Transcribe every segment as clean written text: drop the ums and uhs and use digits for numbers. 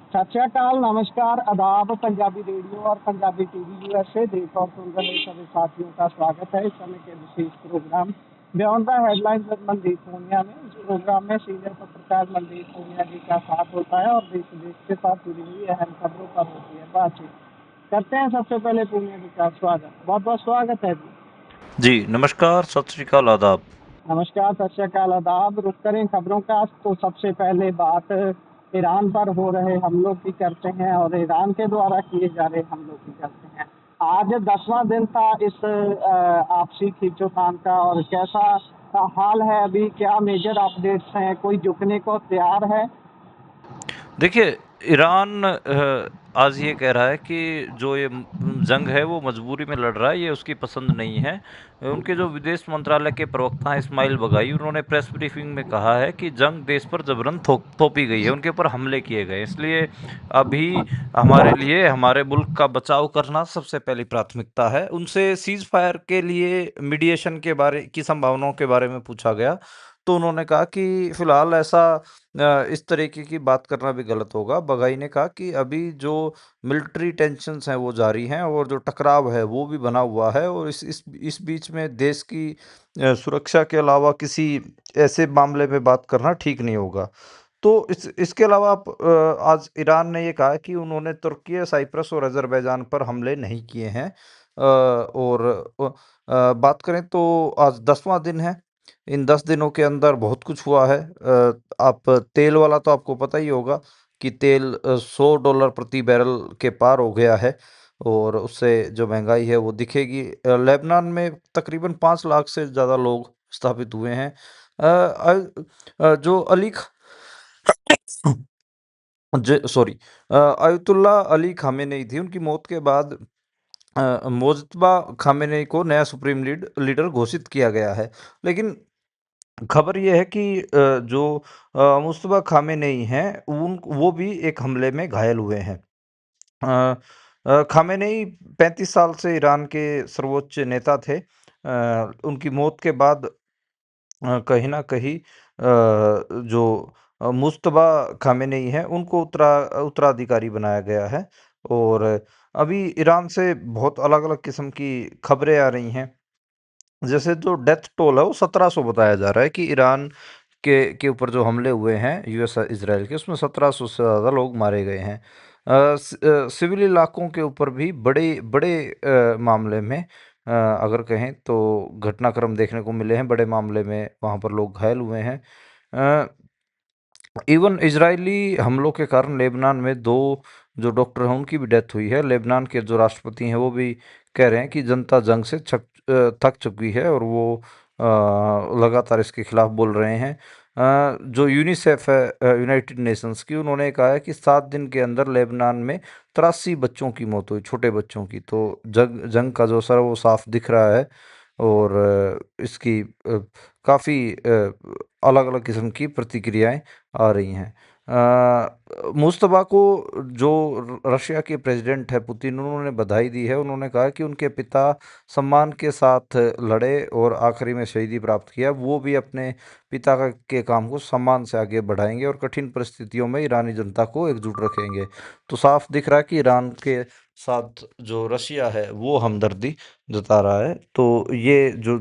सत श्री अकाल, नमस्कार, आदाब। पंजाबी रेडियो और पंजाबी टीवी यूएसए देश और सुन रहे सभी साथियों का स्वागत है इस समय के विशेष programme beyond the headlines with Mandeep Punia में। इस प्रोग्राम में सीनियर पत्रकार मनदीप पूनिया जी का साथ होता है और देश विदेश के साथ जुड़ी हुई अहम खबरों पर होती है बातचीत। करते हैं सबसे पहले पूनिया जी का स्वागत, बहुत बहुत स्वागत है जी। जी नमस्कार, सत श्री अकाल, आदाब। नमस्कार, सत श्री अकाल, आदाब। रुक करें खबरों का तो सबसे पहले बात ईरान पर हो रहे हमलों की करते हैं और ईरान के द्वारा किए जा रहे हमलों की करते हैं। आज 10वां दिन था इस आपसी खींचोतान का, और कैसा हाल है अभी? क्या मेजर अपडेट्स हैं? कोई झुकने को तैयार है? देखिए, ईरान आज ये कह रहा है कि जो ये जंग है वो मजबूरी में लड़ रहा है, ये उसकी पसंद नहीं है। उनके जो विदेश मंत्रालय के प्रवक्ता हैं इस्माइल बगाई, उन्होंने प्रेस ब्रीफिंग में कहा है कि जंग देश पर जबरन थोपी गई है, उनके ऊपर हमले किए गए, इसलिए अभी हमारे लिए हमारे मुल्क का बचाव करना सबसे पहली प्राथमिकता है। उनसे सीज फायर के लिए मीडिएशन के बारे की संभावनाओं के बारे में पूछा गया, तो उन्होंने कहा कि फिलहाल ऐसा इस तरीके की बात करना भी गलत होगा। बगाई ने कहा कि अभी जो मिलिट्री टेंशन्स हैं वो जारी हैं और जो टकराव है वो भी बना हुआ है, और इस बीच में देश की सुरक्षा के अलावा किसी ऐसे मामले में बात करना ठीक नहीं होगा। तो इसके अलावा आज ईरान ने ये कहा है कि उन्होंने तुर्की, साइप्रस और अज़रबैजान पर हमले नहीं किए हैं। बात करें तो आज 10वां दिन है। इन 10 दिनों के अंदर बहुत कुछ हुआ है। आप तेल वाला तो आपको पता ही होगा कि तेल $100 प्रति बैरल के पार हो गया है, और उससे जो महंगाई है वो दिखेगी। लेबनान में तकरीबन 5 लाख से ज़्यादा लोग स्थापित हुए हैं। जो अली ख अयतुल्ला अली खामेनेई थी, उनकी मौत के बाद मोज्तबा खामेनेई को नया सुप्रीम लीडर घोषित किया गया है। लेकिन खबर ये है कि जो मुज्तबा खामेनेई हैं, वो भी एक हमले में घायल हुए हैं। खामेनेई 35 साल से ईरान के सर्वोच्च नेता थे। उनकी मौत के बाद कहीं न कहीं जो मुज्तबा खामेनेई हैं, उनको उत्तराधिकारी बनाया गया है, और अभी ईरान से बहुत अलग-अलग किस्म की खबरें आ रही हैं। जैसे जो डेथ टोल है वो 1700 बताया जा रहा है कि ईरान के ऊपर जो हमले हुए हैं यूएस इज़राइल के, उसमें 1700 से ज़्यादा लोग मारे गए हैं। सिविल इलाकों के ऊपर भी बड़े बड़े मामले में अगर कहें तो घटनाक्रम देखने को मिले हैं। बड़े मामले में वहाँ पर लोग घायल हुए हैं। अ, इवन इजरायली हमलों के कारण लेबनान में 2 जो डॉक्टर हैं उनकी भी डेथ हुई है। लेबनान के जो राष्ट्रपति हैं वो भी कह रहे हैं कि जनता जंग से थक चुकी है, और वो लगातार इसके खिलाफ बोल रहे हैं। जो यूनिसेफ है यूनाइटेड नेशंस की, उन्होंने कहा है कि 7 दिन के अंदर लेबनान में 83 बच्चों की मौत हुई, छोटे बच्चों की। तो जंग का जो असर है वो साफ दिख रहा है, और इसकी काफ़ी अलग-अलग किस्म की प्रतिक्रियाएँ आ रही हैं। मुज्तबा को जो रशिया के प्रेसिडेंट है पुतिन, उन्होंने बधाई दी है। उन्होंने कहा कि उनके पिता सम्मान के साथ लड़े और आखिरी में शहीदी प्राप्त किया। वो भी अपने पिता के काम को सम्मान से आगे बढ़ाएंगे और कठिन परिस्थितियों में ईरानी जनता को एकजुट रखेंगे। तो साफ दिख रहा है कि ईरान के साथ जो रशिया है वो हमदर्दी जता रहा है। तो ये जो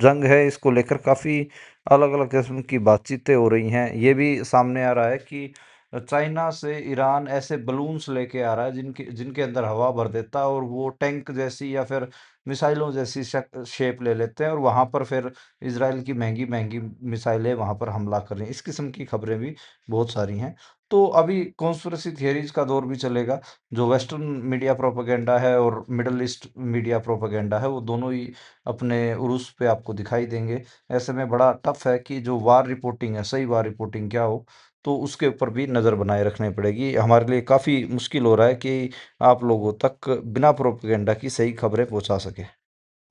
जंग है इसको लेकर काफ़ी अलग-अलग किस्म की बातचीतें हो रही हैं। ये भी सामने आ रहा है कि चाइना से ईरान ऐसे बलून्स लेके आ रहा है जिनके जिनके अंदर हवा भर देता है, और वो टैंक जैसी या फिर मिसाइलों जैसी शेप ले लेते हैं, और वहाँ पर फिर इज़राइल की महँगी-महँगी मिसाइलें वहाँ पर हमला कर रही हैं। इस किस्म की खबरें भी बहुत सारी हैं। तो अभी कॉन्स्पिरेसी थियरीज़ का दौर भी चलेगा। जो वेस्टर्न मीडिया प्रोपेगेंडा है और मिडल ईस्ट मीडिया प्रोपेगेंडा है, वो दोनों ही अपने उरूस पे आपको दिखाई देंगे। ऐसे में बड़ा टफ है कि जो वार रिपोर्टिंग है, सही वार रिपोर्टिंग क्या हो, तो उसके ऊपर भी नज़र बनाए रखनी पड़ेगी। हमारे लिए काफ़ी मुश्किल हो रहा है कि आप लोगों तक बिना प्रोपेगेंडा की सही खबरें पहुँचा सकें।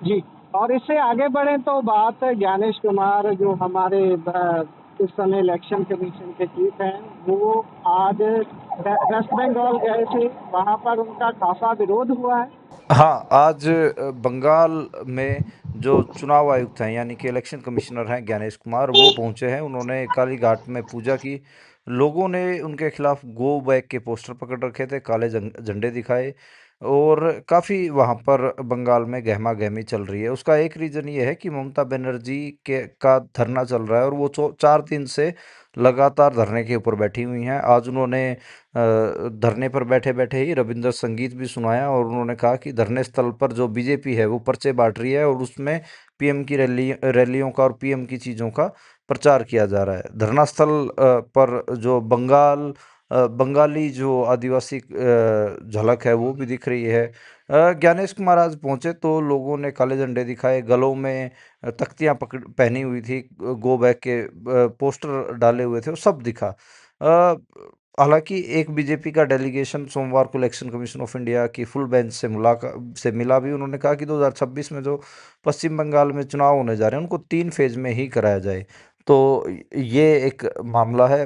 जी, और इससे आगे बढ़ें तो बात है ज्ञानेश कुमार, जो हमारे इस समय इलेक्शन कमीशन के चीफ हैं, वो आज वेस्ट बंगाल गए थे। वहाँ पर उनका खासा विरोध हुआ है। हाँ, आज बंगाल में जो चुनाव आयुक्त हैं, यानी कि इलेक्शन कमिश्नर हैं ज्ञानेश कुमार, वो पहुँचे हैं। उन्होंने कालीघाट में पूजा की, लोगों ने उनके खिलाफ गो बैक के पोस्टर पकड़ रखे थे, काले झंडे दिखाए और काफ़ी वहाँ पर बंगाल में गहमा-गहमी चल रही है। उसका एक रीज़न ये है कि ममता बनर्जी के का धरना चल रहा है और वो 4 दिन से लगातार धरने के ऊपर बैठी हुई हैं। आज उन्होंने धरने पर बैठे-बैठे ही रविंद्र संगीत भी सुनाया और उन्होंने कहा कि धरने स्थल पर जो बीजेपी है वो पर्चे बाँट रही है और उसमें पीएम की रैलियों का और पीएम की चीज़ों का प्रचार किया जा रहा है। धरना स्थल पर जो बंगाली जो आदिवासी झलक है वो भी दिख रही है। ज्ञानेश कुमार आज पहुँचे तो लोगों ने काले झंडे दिखाए, गलों में तख्तियाँ पकड़ पहनी हुई थी, गो बैक के पोस्टर डाले हुए थे, वो सब दिखा। अ, हालाँकि एक बीजेपी का डेलीगेशन सोमवार को इलेक्शन कमीशन ऑफ इंडिया की फुल बेंच से मिला भी। उन्होंने कहा कि 2026 में जो पश्चिम बंगाल में चुनाव होने जा रहे हैं, उनको 3 फ़ेज़ में ही कराया जाए। तो ये एक मामला है।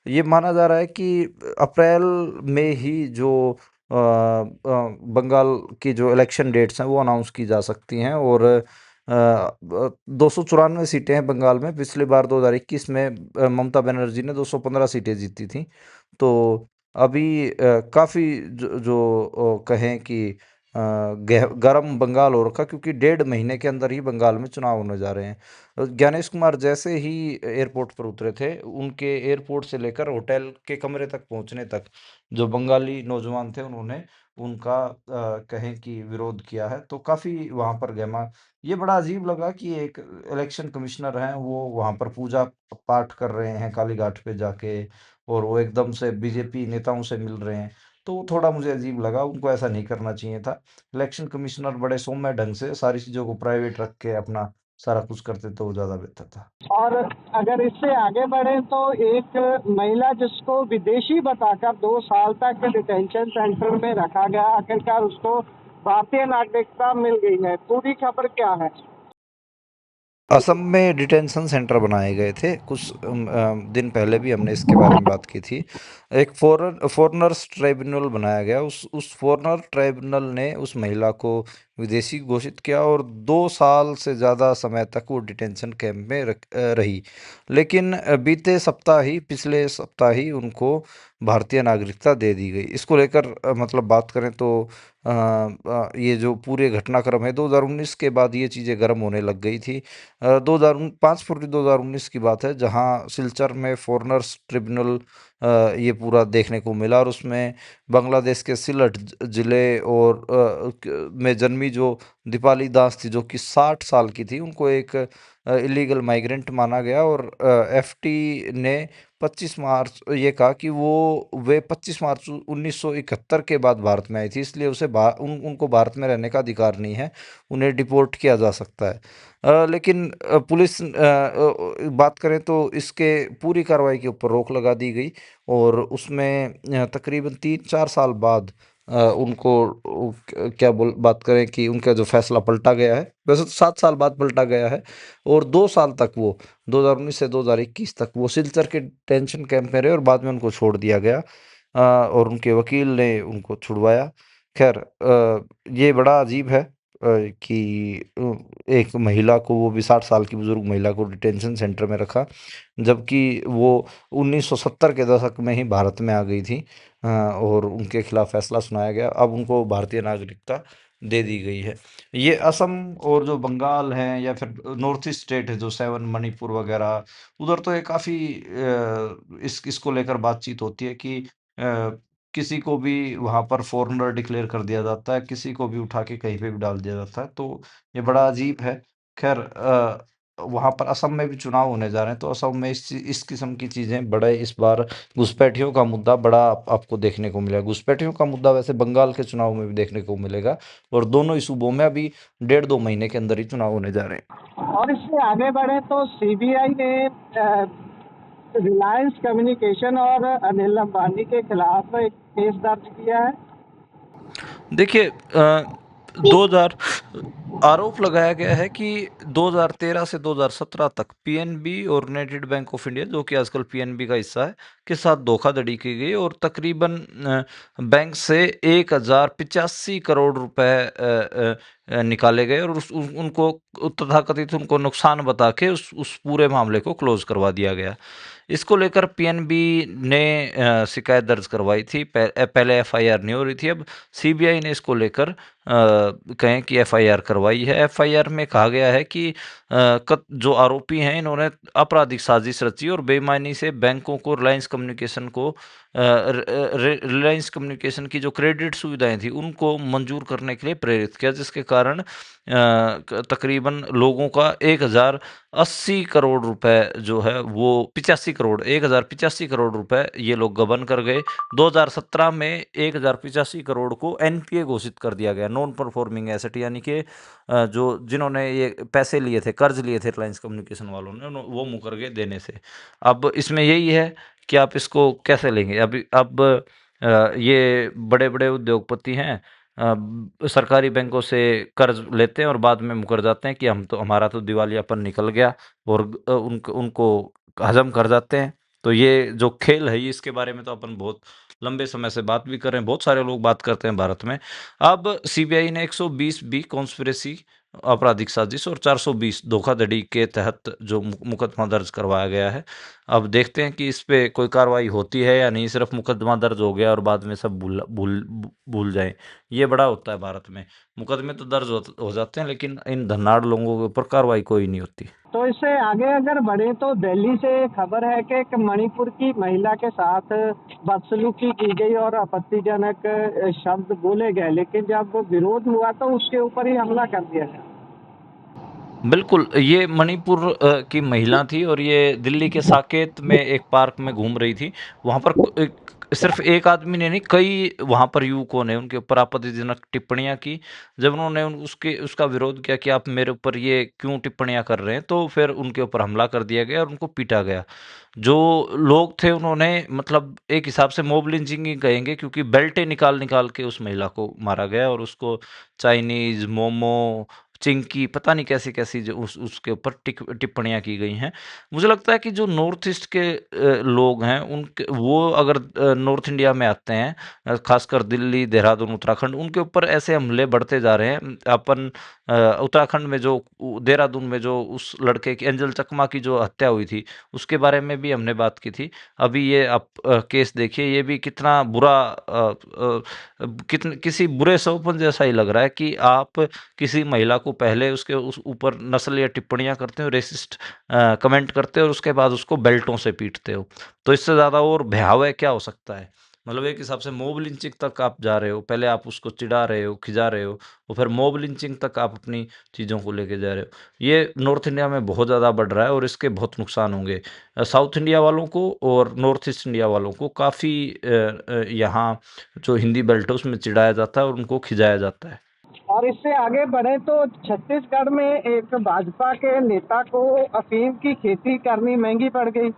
ये माना जा रहा है कि अप्रैल में ही जो बंगाल की जो इलेक्शन डेट्स हैं वो अनाउंस की जा सकती हैं और 294 सीटें हैं बंगाल में। पिछली बार 2021 में ममता बनर्जी ने 215 सीटें जीती थी। तो अभी काफ़ी कहें कि गरम बंगाल हो रखा, क्योंकि 1.5 महीने के अंदर ही बंगाल में चुनाव होने जा रहे हैं। ज्ञानेश कुमार जैसे ही एयरपोर्ट पर उतरे थे, उनके एयरपोर्ट से लेकर होटल के कमरे तक पहुंचने तक जो बंगाली नौजवान थे उन्होंने उनका कहें कि विरोध किया है। तो काफ़ी वहाँ पर गहमा ये बड़ा अजीब लगा कि एक इलेक्शन कमिश्नर हैं, वो वहाँ पर पूजा पाठ कर रहे हैं काली घाट पे जाके और वो एकदम से बीजेपी नेताओं से मिल रहे हैं। तो वो थोड़ा मुझे अजीब लगा, उनको ऐसा नहीं करना चाहिए था। इलेक्शन कमिश्नर बड़े सौम्य ढंग से सारी चीज़ों को प्राइवेट रख के अपना सारा कुछ करते तो वो ज़्यादा बेहतर था। और अगर इससे आगे बढ़े तो एक महिला जिसको विदेशी बताकर 2 साल तक डिटेंशन सेंटर में रखा गया, आखिरकार उसको भारतीय नागरिकता मिल गई है। पूरी खबर क्या है? असम में डिटेंशन सेंटर बनाए गए थे कुछ दिन पहले भी हमने इसके बारे में बात की थी। एक फॉरेनर्स ट्राइब्यूनल बनाया गया, उस फॉरेनर ट्राइब्यूनल ने उस महिला को विदेशी घोषित किया और 2 साल से ज़्यादा समय तक वो डिटेंशन कैंप में रही। लेकिन पिछले सप्ताह ही उनको भारतीय नागरिकता दे दी गई। इसको लेकर मतलब बात करें तो ये जो पूरे घटनाक्रम है 2019 के बाद ये चीज़ें गर्म होने लग गई थी। 5 फरवरी 2019 की बात है, जहां सिलचर में फॉरेनर्स ट्रिब्यूनल ये पूरा देखने को मिला और उसमें बांग्लादेश के सिलट ज़िले और में जन्मी जो दीपाली दास थी, जो कि 60 साल की थी, उनको एक इलीगल माइग्रेंट माना गया और एफटी ने 25 मार्च ये कहा कि वे 25 मार्च 1971 के बाद भारत में आई थी, इसलिए उनको भारत में रहने का अधिकार नहीं है, उन्हें डिपोर्ट किया जा सकता है। लेकिन पुलिस बात करें तो इसके पूरी कार्रवाई के ऊपर रोक लगा दी गई और उसमें तकरीबन 3-4 साल बाद उनको क्या बोल बात करें कि उनका जो फैसला पलटा गया है, वैसे तो 7 साल बाद पलटा गया है और 2 साल तक वो 2019 से 2021 तक वो सिलचर के डिटेंशन कैंप में रहे और बाद में उनको छोड़ दिया गया और उनके वकील ने उनको छुड़वाया। खैर ये बड़ा अजीब है कि एक महिला को, वो भी 60 साल की बुजुर्ग महिला को डिटेंशन सेंटर में रखा, जबकि वो 1970 के दशक में ही भारत में आ गई थी और उनके खिलाफ फैसला सुनाया गया। अब उनको भारतीय नागरिकता दे दी गई है। ये असम और जो बंगाल हैं या फिर नॉर्थ ईस्ट स्टेट है जो 7 मणिपुर वगैरह, उधर तो ये काफ़ी इसको लेकर बातचीत होती है कि किसी को भी वहाँ पर फ़ॉरेनर डिक्लेयर कर दिया जाता है, किसी को भी उठा के कहीं पे भी डाल दिया जाता है, तो ये बड़ा अजीब है। ख़ैर वहाँ पर असम में भी चुनाव होने जा रहे हैं, तो असम में इस किस्म की चीज़ें बड़े इस बार घुसपैठियों का मुद्दा बड़ा आपको देखने को मिलेगा। घुसपैठियों का मुद्दा वैसे बंगाल के चुनाव में भी देखने को मिलेगा और दोनों ही सूबों में अभी 1.5-2 महीने के अंदर ही चुनाव होने जा रहे हैं। और इससे आगे बढ़े तो सीबीआई ने रिलायंस कम्युनिकेशन और अनिल अंबानी के खिलाफ एक केस दर्ज किया है। देखिए 2000 आरोप लगाया गया है कि 2013 से 2017 तक पीएनबी और यूनाइटेड बैंक ऑफ इंडिया, जो कि आजकल पीएनबी का हिस्सा है, के साथ धोखाधड़ी की गई और तकरीबन बैंक से 1085 करोड़ रुपए निकाले गए और उनको तथाकथित उनको नुकसान बता के उस पूरे मामले को क्लोज करवा दिया गया। इसको लेकर पीएनबी ने शिकायत दर्ज करवाई थी। पहले एफआईआर नहीं हो रही थी, अब सीबीआई ने इसको लेकर कहें कि एफआईआर करवाई है। एफआईआर में कहा गया है कि जो आरोपी हैं इन्होंने आपराधिक साजिश रची और बेईमानी से बैंकों को रिलायंस कम्युनिकेशन की जो क्रेडिट सुविधाएं थी उनको मंजूर करने के लिए प्रेरित किया, जिसके कारण तकरीबन लोगों का 1080 करोड़ रुपए जो है वो 85 करोड़ रुपए ये लोग गबन कर गए। 2017 में 1085 करोड़ को एनपीए घोषित कर दिया गया, नॉन परफॉर्मिंग एसेट, यानी कि जो जिन्होंने ये पैसे लिए थे, कर्ज लिए थे रिलायंस कम्युनिकेशन वालों ने, वो मुकर गए देने से। अब इसमें यही है कि आप इसको कैसे लेंगे। अब ये बड़े बड़े उद्योगपति हैं, सरकारी बैंकों से कर्ज लेते हैं और बाद में मुकर जाते हैं कि हमारा तो दिवालियापन निकल गया, और उनको हजम कर जाते हैं। तो ये जो खेल है इसके बारे में तो अपन बहुत लंबे समय से बात भी कर रहे हैं, बहुत सारे लोग बात करते हैं भारत में। अब सीबीआई ने 120 बी कॉन्स्पिरेसी आपराधिक साजिश और 420 धोखाधड़ी के तहत जो मुकदमा दर्ज करवाया गया है। अब देखते हैं कि इस पे कोई कार्रवाई होती है या नहीं, सिर्फ मुकदमा दर्ज हो गया और बाद में सब भूल भूल भूल जाए। ये बड़ा होता है भारत में, मुकदमे तो दर्ज हो जाते हैं लेकिन इन धनाढ़ लोगों के ऊपर कार्रवाई कोई नहीं होती। तो इससे आगे अगर बढ़े तो दिल्ली से खबर है कि एक मणिपुर की महिला के साथ बदसलूकी की गई और आपत्तिजनक शब्द बोले गए, लेकिन जब विरोध हुआ तो उसके ऊपर ही हमला कर दिया गया। बिल्कुल, ये मणिपुर की महिला थी और ये दिल्ली के साकेत में एक पार्क में घूम रही थी। वहाँ पर सिर्फ एक आदमी ने नहीं, कई वहाँ पर युवकों ने उनके ऊपर आपत्तिजनक टिप्पणियाँ की। जब उन्होंने उसका विरोध किया कि आप मेरे ऊपर ये क्यों टिप्पणियाँ कर रहे हैं, तो फिर उनके ऊपर हमला कर दिया गया और उनको पीटा गया। जो लोग थे उन्होंने, मतलब एक हिसाब से मॉब लिंचिंग ही कहेंगे, क्योंकि बेल्टें निकाल-निकाल के उस महिला को मारा गया और उसको चाइनीज़, मोमो, चिंकी, पता नहीं कैसी-कैसी जो उसके ऊपर टिप्पणियाँ की गई हैं। मुझे लगता है कि जो नॉर्थ ईस्ट के लोग हैं उनके, वो अगर नॉर्थ इंडिया में आते हैं, ख़ासकर दिल्ली, देहरादून, उत्तराखंड, उनके ऊपर ऐसे हमले बढ़ते जा रहे हैं। अपन उत्तराखंड में जो देहरादून में जो उस लड़के की, एंजल चकमा की जो हत्या हुई थी, उसके बारे में भी हमने बात की थी। अभी ये आप केस देखिए, ये भी कितना बुरा, किसी बुरे सौंपन जैसा ही लग रहा है कि आप किसी महिला को पहले उसके उस ऊपर नस्लीय टिप्पणियाँ करते हो, रेसिस्ट कमेंट करते हो और उसके बाद उसको बेल्टों से पीटते हो। तो इससे ज़्यादा और भयावह क्या हो सकता है? मतलब एक हिसाब से मॉब लिंचिंग तक आप जा रहे हो। पहले आप उसको चिढ़ा रहे हो, खिजा रहे हो, और फिर मॉब लिंचिंग तक आप अपनी चीज़ों को लेके जा रहे हो। ये नॉर्थ इंडिया में बहुत ज़्यादा बढ़ रहा है और इसके बहुत नुकसान होंगे। साउथ इंडिया वालों को और नॉर्थ ईस्ट इंडिया वालों को काफ़ी यहाँ जो हिंदी बेल्ट है उसमें चिढ़ाया जाता है और उनको खिजाया जाता है। और इससे आगे बढ़े तो छत्तीसगढ़ में एक भाजपा के नेता को अफीम की खेती करनी महंगी पड़ गई।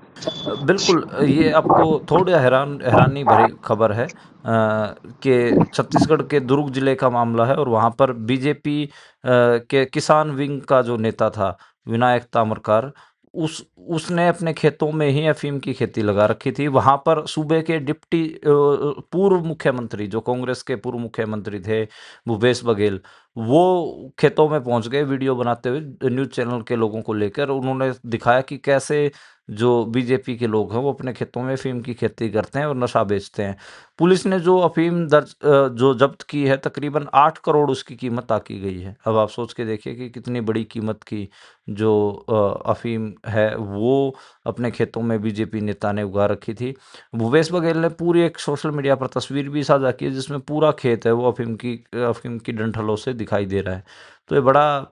बिल्कुल, ये आपको थोड़ा हैरानी भरी खबर है कि छत्तीसगढ़ के दुर्ग जिले का मामला है और वहाँ पर बीजेपी के किसान विंग का जो नेता था, विनायक तामरकार, उसने अपने खेतों में ही अफ़ीम की खेती लगा रखी थी। वहाँ पर सूबे के पूर्व मुख्यमंत्री, जो कांग्रेस के पूर्व मुख्यमंत्री थे, भूपेश बघेल, वो खेतों में पहुँच गए वीडियो बनाते हुए न्यूज़ चैनल के लोगों को लेकर। उन्होंने दिखाया कि कैसे जो बीजेपी के लोग हैं वो अपने खेतों में अफ़ीम की खेती करते हैं और नशा बेचते हैं। पुलिस ने जो अफ़ीम जो ज़ब्त की है, तकरीबन 8 करोड़ उसकी कीमत आकी गई है। अब आप सोच के देखिए कि कितनी बड़ी कीमत की जो अफ़ीम है वो अपने खेतों में बीजेपी नेता ने उगा रखी थी। भूपेश बघेल ने पूरी एक सोशल मीडिया पर तस्वीर भी साझा की है जिसमें पूरा खेत है वो अफ़ीम की डंठलों से दिखाई दे रहा है। तो ये बड़ा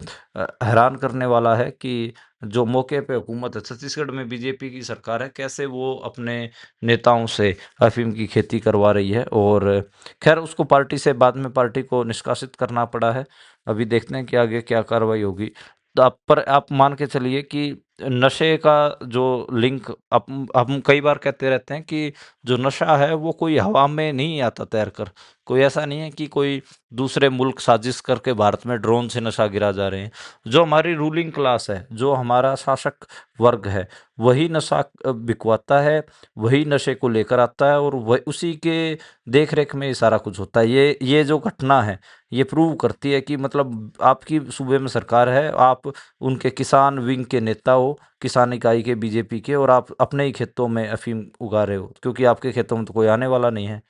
हैरान करने वाला है कि जो मौके पे हुकूमत है, छत्तीसगढ़ में बीजेपी की सरकार है, कैसे वो अपने नेताओं से अफ़ीम की खेती करवा रही है। और खैर उसको पार्टी से बाद में पार्टी को निष्कासित करना पड़ा है। अभी देखते हैं कि आगे क्या कार्रवाई होगी। तो आप मान के चलिए कि नशे का जो लिंक हम कई बार कहते रहते हैं कि जो नशा है वो कोई हवा में नहीं आता तैर कर। कोई ऐसा नहीं है कि कोई दूसरे मुल्क साजिश करके भारत में ड्रोन से नशा गिरा जा रहे हैं। जो हमारी रूलिंग क्लास है, जो हमारा शासक वर्ग है, वही नशा बिकवाता है, वही नशे को लेकर आता है और वह उसी के देख-रेख में ये सारा कुछ होता है। ये जो घटना है, ये प्रूव करती है कि मतलब आपकी सूबे में सरकार है, आप उनके किसान विंग के नेता हो, किसान इकाई के बीजेपी के, और आप अपने ही खेतों में अफ़ीम उगा रहे हो, क्योंकि आपके खेतों में तो कोई आने वाला नहीं है।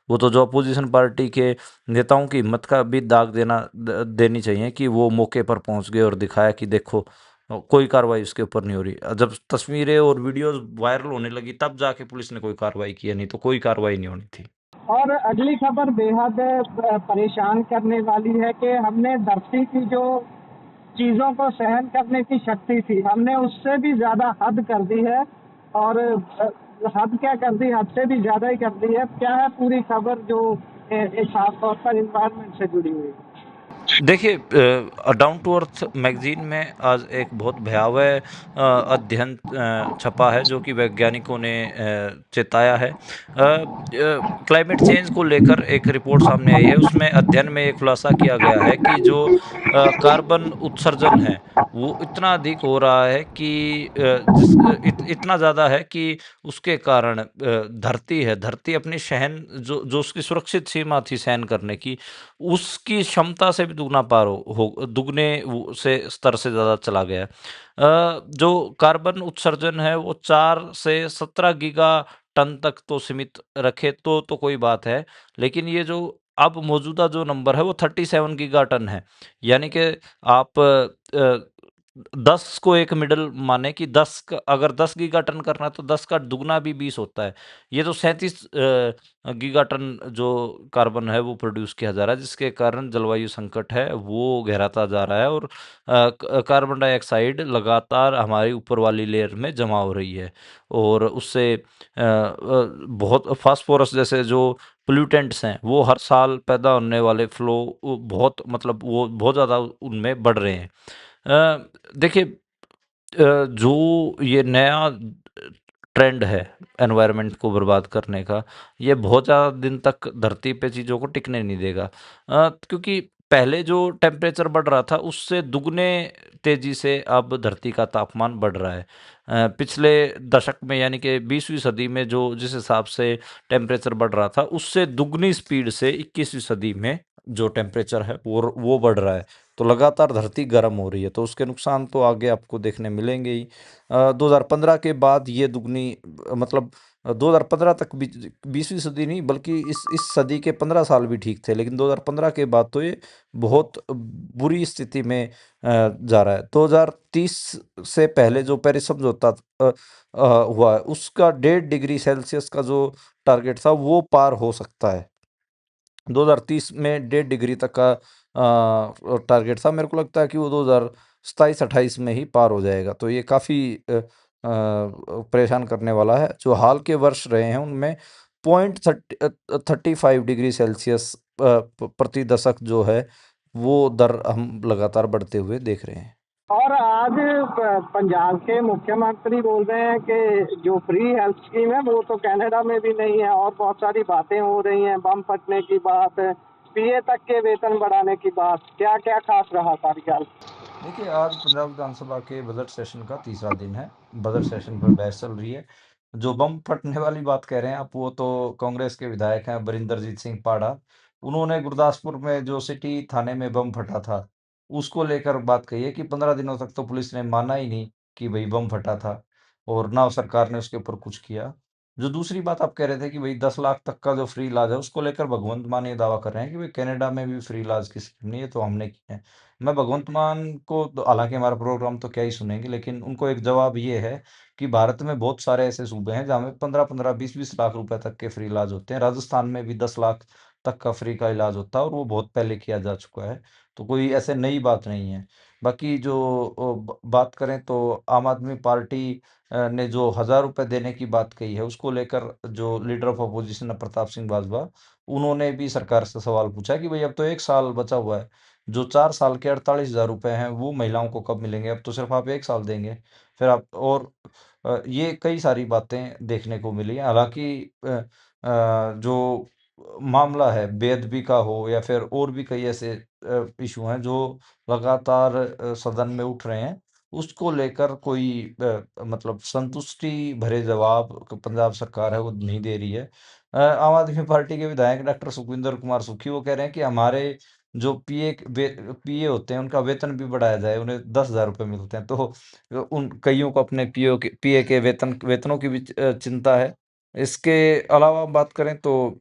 वो तो जो अपोज़िशन पार्टी के नेताओं की हिम्मत का भी दाग देनी चाहिए कि वो मौके पर पहुँच गए और दिखाया कि देखो कोई कार्रवाई उसके ऊपर नहीं हो रही। जब तस्वीरें और वीडियोज़ वायरल होने लगी तब जाके पुलिस ने कोई कार्रवाई की है, नहीं तो कोई कार्रवाई नहीं होनी थी। और अगली खबर बेहद परेशान करने वाली है कि हमने धरती की जो चीज़ों को सहन करने की शक्ति थी, हमने उससे भी ज़्यादा हद कर दी है। और हद क्या कर दी, हद से भी ज़्यादा ही कर दी है। क्या है पूरी खबर जो खास तौर पर इन्वायरमेंट से जुड़ी हुई है? देखिए, डाउन टू अर्थ मैगज़ीन में आज एक बहुत भयावह अध्ययन छपा है जो कि वैज्ञानिकों ने चेताया है। क्लाइमेट चेंज को लेकर एक रिपोर्ट सामने आई है, उसमें अध्ययन में ये खुलासा किया गया है कि जो कार्बन उत्सर्जन है, वो इतना अधिक हो रहा है कि इतना ज़्यादा है कि उसके कारण धरती अपनी सहन जो जो उसकी सुरक्षित सीमा थी सहन करने की, उसकी क्षमता से भी दुगना पार हो दुगने से स्तर से ज़्यादा चला गया है। जो कार्बन उत्सर्जन है वो 4 से 17 गीगा टन तक तो सीमित रखे तो कोई बात है, लेकिन ये जो अब मौजूदा जो नंबर है वो 37 गीगा टन है। यानी कि आप 10 को एक मिडल माने कि 10 का अगर 10 गीगा टन करना है तो 10 का दुगना भी 20 होता है। ये तो 37 गीगा टन जो कार्बन है वो प्रोड्यूस किया जा रहा है, जिसके कारण जलवायु संकट है वो गहराता जा रहा है और कार्बन डाइऑक्साइड लगातार हमारी ऊपर वाली लेयर में जमा हो रही है और उससे बहुत फास्फोरस जैसे जो पोल्यूटेंट्स हैं वो हर साल पैदा होने वाले फ्लो बहुत मतलब वो बहुत ज़्यादा उनमें बढ़ रहे हैं। देखिए, जो ये नया ट्रेंड है एनवायरनमेंट को बर्बाद करने का, ये बहुत ज़्यादा दिन तक धरती पे चीज़ों को टिकने नहीं देगा। क्योंकि पहले जो टेम्परेचर बढ़ रहा था, उससे दुगने तेज़ी से अब धरती का तापमान बढ़ रहा है। पिछले दशक में यानी कि 20वीं सदी में जो जिस हिसाब से टेम्परेचर बढ़ रहा था, उससे दुगनी स्पीड से 21वीं सदी में जो टेम्परेचर है वो बढ़ रहा है। तो लगातार धरती गर्म हो रही है, तो उसके नुकसान तो आगे आपको देखने मिलेंगे ही। 2015 के बाद ये दुगनी मतलब 2015 तक भी 20वीं सदी नहीं बल्कि इस सदी के 15 साल भी ठीक थे, लेकिन 2015 के बाद तो ये बहुत बुरी स्थिति में जा रहा है। 2030 से पहले जो पेरिस समझौता हुआ है, उसका 1.5 डिग्री सेल्सियस का जो टारगेट था, वो पार हो सकता है। 2030 में 1.5 डिग्री तक का टारगेट था। मेरे को लगता है कि वो 2027-28 में ही पार हो जाएगा। तो ये काफ़ी परेशान करने वाला है। जो हाल के वर्ष रहे हैं उनमें 35 डिग्री सेल्सियस प्रति दशक जो है वो दर हम लगातार बढ़ते हुए देख रहे हैं। और आज पंजाब के मुख्यमंत्री बोल रहे हैं कि जो फ्री हेल्थ स्कीम है वो तो कनाडा में भी नहीं है, और बहुत सारी बातें हो रही हैं, बम फटने की बात, पीए तक के वेतन बढ़ाने की बात। क्या क्या खास रहा कार्यकाल? देखिए, आज पंजाब विधानसभा के बजट सेशन का तीसरा दिन है। बजट सेशन पर बहस चल रही है। जो बम फटने वाली बात कह रहे हैं आप, वो तो कांग्रेस के विधायक हैं बरिंदरजीत सिंह पाढ़ा। उन्होंने गुरदासपुर में जो सिटी थाने में बम फटा था, उसको लेकर बात कही है कि 15 दिनों तक तो पुलिस ने माना ही नहीं कि भई बम फटा था और ना सरकार ने उसके ऊपर कुछ किया। जो दूसरी बात आप कह रहे थे कि भई 10 लाख तक का जो फ्री इलाज है, उसको लेकर भगवंत मान ये दावा कर रहे हैं कि भई कनाडा में भी फ्री इलाज की स्कीम नहीं है, तो हमने की है। मैं भगवंत मान को तो हालाँकि हमारा प्रोग्राम तो क्या ही सुनेंगे, लेकिन उनको एक जवाब ये है कि भारत में बहुत सारे ऐसे सूबे हैं जहाँ में 15-15, 20-20 लाख रुपए तक के फ्री इलाज होते हैं। राजस्थान में भी 10 लाख तक का फ्री का इलाज होता है और वो बहुत पहले किया जा चुका है। तो कोई ऐसे नई बात नहीं है। बाकी जो बात करें तो आम आदमी पार्टी ने जो ₹1000 देने की बात कही है, उसको लेकर जो लीडर ऑफ अपोजिशन है प्रताप सिंह बाजवा, उन्होंने भी सरकार से सवाल पूछा है कि भई अब तो 1 साल बचा हुआ है। जो 4 साल के ₹48,000 हैं, वो महिलाओं को कब मिलेंगे? अब तो सिर्फ़ आप 1 साल देंगे। फिर आप और ये कई सारी बातें देखने को मिली। हालाँकि जो मामला है बेअदबी का हो या फिर और भी कई ऐसे इश्यू हैं जो लगातार सदन में उठ रहे हैं, उसको लेकर कोई मतलब संतुष्टि भरे जवाब पंजाब सरकार है वो नहीं दे रही है। आम आदमी पार्टी के विधायक डॉक्टर सुखविंदर कुमार सुक्खू वो कह रहे हैं कि हमारे जो पीए होते हैं उनका वेतन भी बढ़ाया जाए, उन्हें ₹10,000 मिलते हैं। तो उन कइयों को अपने पीए के वेतनों की भी चिंता है। इसके अलावा बात करें तो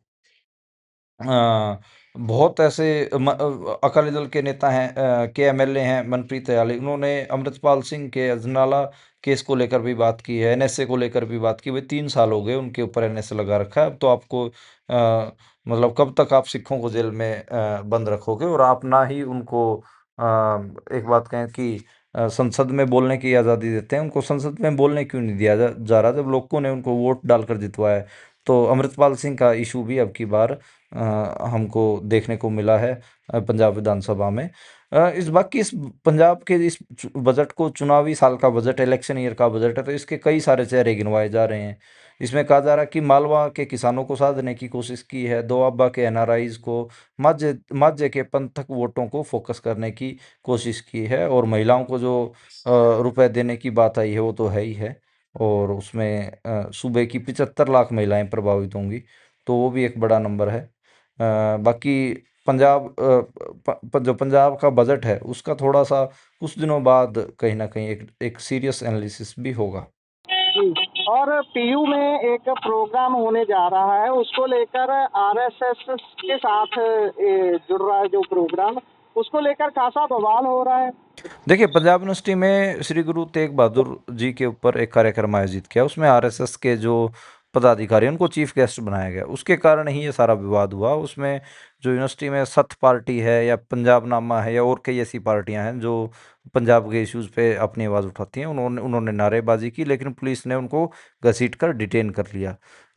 अ, बहुत ऐसे अकाली दल के नेता हैं के एमएलए हैं मनप्रीत याली, उन्होंने अमृतपाल सिंह के अजनाला केस को लेकर भी बात की है, एनएसए को लेकर भी बात की। भाई 3 साल हो गए उनके ऊपर एनएसए लगा रखा है, अब तो आपको मतलब कब तक आप सिखों को जेल में बंद रखोगे और आप ना ही उनको एक बात कहें कि संसद में बोलने की आज़ादी देते हैं, उनको संसद में बोलने क्यों नहीं दिया जा रहा जब लोगों ने उनको वोट डालकर जितवाया है। तो अमृतपाल सिंह का इशू भी अब की बार हमको देखने को मिला है पंजाब विधानसभा में। इस पंजाब के इस बजट को चुनावी साल का बजट, इलेक्शन ईयर का बजट है, तो इसके कई सारे चेहरे गिनवाए जा रहे हैं। इसमें कहा जा रहा है कि मालवा के किसानों को साधने की कोशिश की है, दोआबा के एनआरआईज को, माझे के पंथक वोटों को फोकस करने की कोशिश की है और महिलाओं को जो रुपए देने की बात आई है वो तो है ही है। और उसमें सूबे की 75 लाख महिलाएं प्रभावित होंगी, तो वो भी एक बड़ा नंबर है। बाकी पंजाब जो पंजाब का बजट है उसका थोड़ा-सा कुछ दिनों बाद कहीं न कहीं एक एक सीरियस एनालिसिस भी होगा। जी, और पीयू में एक प्रोग्राम होने जा रहा है, उसको लेकर आरएसएस के साथ जुड़ रहा है जो प्रोग्राम, उसको लेकर खासा बवाल हो रहा है। देखिए, पंजाब यूनिवर्सिटी में श्री गुरु तेग बहादुर जी के ऊपर एक कार्यक्रम आयोजित किया। उसमें आरएसएस के जो पदाधिकारी हैं, उनको चीफ गेस्ट बनाया गया। उसके कारण ही ये सारा विवाद हुआ। उसमें जो यूनिवर्सिटी में सत्थ पार्टी है या पंजाब नामा है या और कई ऐसी पार्टियाँ हैं जो पंजाब के इश्यूज़ पे अपनी आवाज़ उठाती हैं, उन्होंने उन्होंने नारेबाज़ी की, लेकिन पुलिस ने उनको घसीट कर डिटेन कर लिया।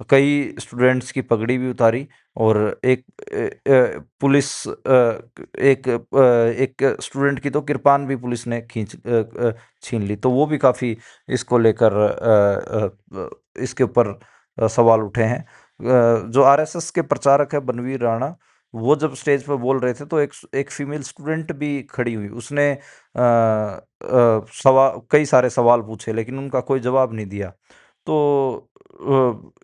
कई स्टूडेंट्स की पगड़ी भी उतारी और एक पुलिस एक स्टूडेंट की तो किरपान भी पुलिस ने छीन ली। तो वो भी काफ़ी इसको लेकर इसके ऊपर सवाल उठे हैं। जो आरएसएस के प्रचारक है बनवीर राणा, वो जब स्टेज पे बोल रहे थे तो एक फीमेल स्टूडेंट भी खड़ी हुई। उसने कई सारे सवाल पूछे लेकिन उनका कोई जवाब नहीं दिया। तो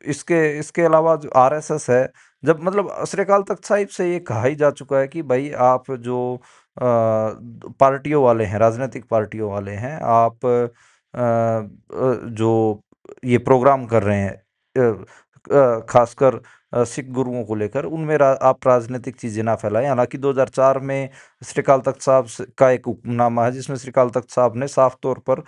इसके इसके अलावा जो आरएसएस है, जब मतलब श्री अकाल तख्त साहिब से ये कहा ही जा चुका है कि भाई आप जो पार्टियों वाले हैं, राजनीतिक पार्टियों वाले हैं, आप जो ये प्रोग्राम कर रहे हैं खासकर सिख गुरुओं को लेकर, उनमें आप राजनीतिक चीज़ें ना फैलाएं। हालांकि 2004 में श्री अकाल तख्त साहब का एक हुक्मनामा है जिसमें श्री अकाल तख्त साहब ने साफ तौर पर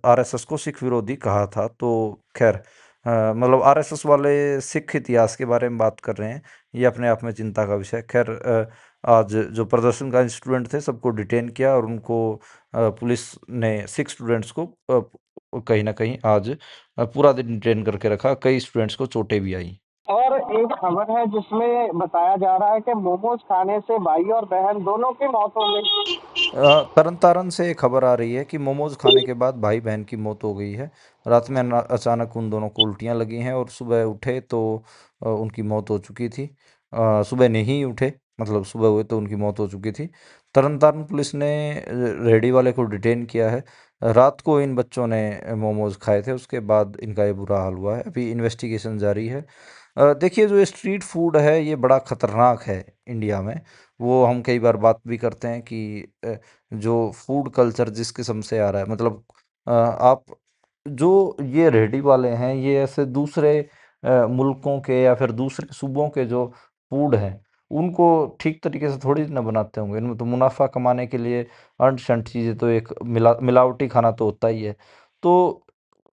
आरएसएस को सिख विरोधी कहा था। तो खैर मतलब आरएसएस वाले सिख इतिहास के बारे में बात कर रहे हैं, ये अपने आप में चिंता का विषय है। खैर आज जो प्रदर्शनकारी स्टूडेंट थे सबको डिटेन किया और उनको पुलिस ने सिख स्टूडेंट्स को कहीं न कहीं आज पूरा दिन डिटेन करके रखा। कई स्टूडेंट्स को चोटें भी आई। और एक खबर है जिसमें बताया जा रहा है कि मोमोज खाने से भाई और बहन दोनों की मौत हो गई। तरन तारन से खबर आ रही है कि मोमोज खाने के बाद भाई बहन की मौत हो गई है। रात में अचानक उन दोनों को उल्टियाँ लगी हैं और सुबह उठे तो उनकी मौत हो चुकी थी। सुबह नहीं उठे, मतलब सुबह हुए तो उनकी मौत हो चुकी थी। तरन तारन पुलिस ने रेहड़ी वाले को डिटेन किया है। रात को इन बच्चों ने मोमोज खाए थे, उसके बाद इनका ये बुरा हाल हुआ है। अभी इन्वेस्टिगेशन जारी है। देखिए जो ये स्ट्रीट फूड है ये बड़ा ख़तरनाक है इंडिया में। वो हम कई बार बात भी करते हैं कि जो फूड कल्चर जिस किस्म से आ रहा है, मतलब आप जो ये रेहड़ी वाले हैं ये ऐसे दूसरे मुल्कों के या फिर दूसरे सूबों के जो फूड हैं उनको ठीक तरीके से थोड़ी ना बनाते होंगे। इनमें तो मुनाफा कमाने के लिए अंट शंट चीज़ें, तो एक मिलावटी खाना तो होता ही है। तो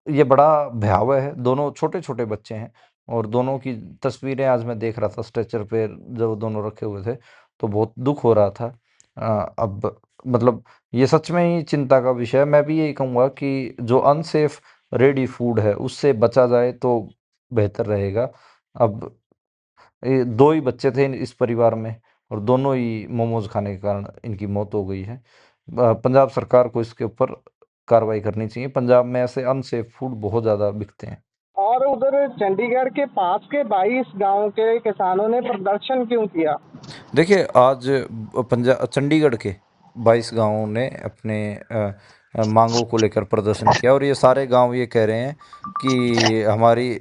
ये बड़ा भयावह है। दोनों छोटे छोटे बच्चे हैं और दोनों की तस्वीरें आज मैं देख रहा था स्ट्रेचर पे जब दोनों रखे हुए थे, तो बहुत दुःख हो रहा था। अब मतलब ये सच में ही चिंता का विषय है। मैं भी यही कहूँगा कि जो अनसेफ रेडी फूड है, उससे बचा जाए तो बेहतर रहेगा। अब 2 ही बच्चे थे इस परिवार में और दोनों ही मोमोज़ खाने के कारण इनकी मौत हो गई है। पंजाब सरकार को इसके ऊपर कार्रवाई करनी चाहिए। पंजाब में ऐसे अनसेफ फूड बहुत ज़्यादा बिकते हैं। और उधर चंडीगढ़ के पास के 22 गांव के किसानों ने प्रदर्शन क्यों किया? देखिए, आज चंडीगढ़ के 22 गाँवों ने अपने मांगों को लेकर प्रदर्शन किया और ये सारे गांव ये कह रहे हैं कि हमारी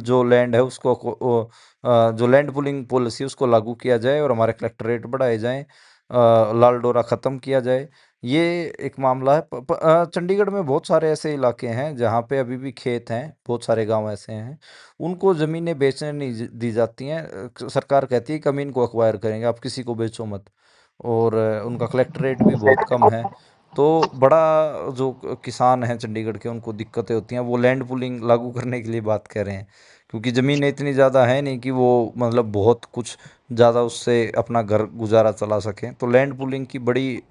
जो लैंड है उसको जो लैंड पुलिंग पॉलिसी उसको लागू किया जाए और हमारे कलेक्टरेट बढ़ाए जाएं, लाल डोरा ख़त्म किया जाए। ये एक मामला है। चंडीगढ़ में बहुत सारे ऐसे इलाके हैं जहाँ पे अभी भी खेत हैं, बहुत सारे गांव ऐसे हैं उनको ज़मीनें बेचने नहीं दी जाती हैं। सरकार कहती है कमीन को एक्वायर करेंगे, आप किसी को बेचो मत। और उनका कलेक्टर रेट भी बहुत कम है। तो बड़ा जो किसान हैं चंडीगढ़ के उनको दिक्कतें होती हैं, वो लैंड पूलिंग लागू करने के लिए बात कर रहे हैं क्योंकि ज़मीनें इतनी ज़्यादा है नहीं कि वो मतलब बहुत कुछ ज़्यादा उससे अपना घर गुजारा चला सकें। तो लैंड पूलिंग की बड़ी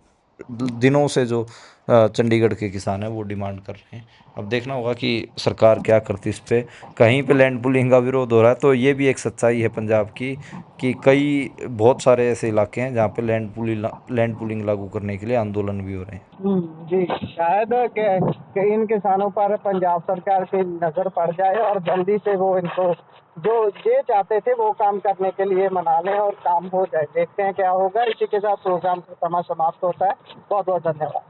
दिनों से जो चंडीगढ़ के किसान हैं वो डिमांड कर रहे हैं। अब देखना होगा कि सरकार क्या करती है इस पे। कहीं पे लैंड पूलिंग का विरोध हो रहा है तो ये भी एक सच्चाई है पंजाब की कि कई बहुत सारे ऐसे इलाके हैं जहाँ पे लैंड पूलिंग लागू करने के लिए आंदोलन भी हो रहे हैं। जी, शायद कि इन किसानों पर पंजाब सरकार की नज़र पड़ जाए और जल्दी से वो इनको जो ये चाहते थे वो काम करने के लिए मना लें और काम हो जाए। देखते हैं क्या होगा। इसी के साथ प्रोग्राम का समय समाप्त होता है। बहुत बहुत धन्यवाद।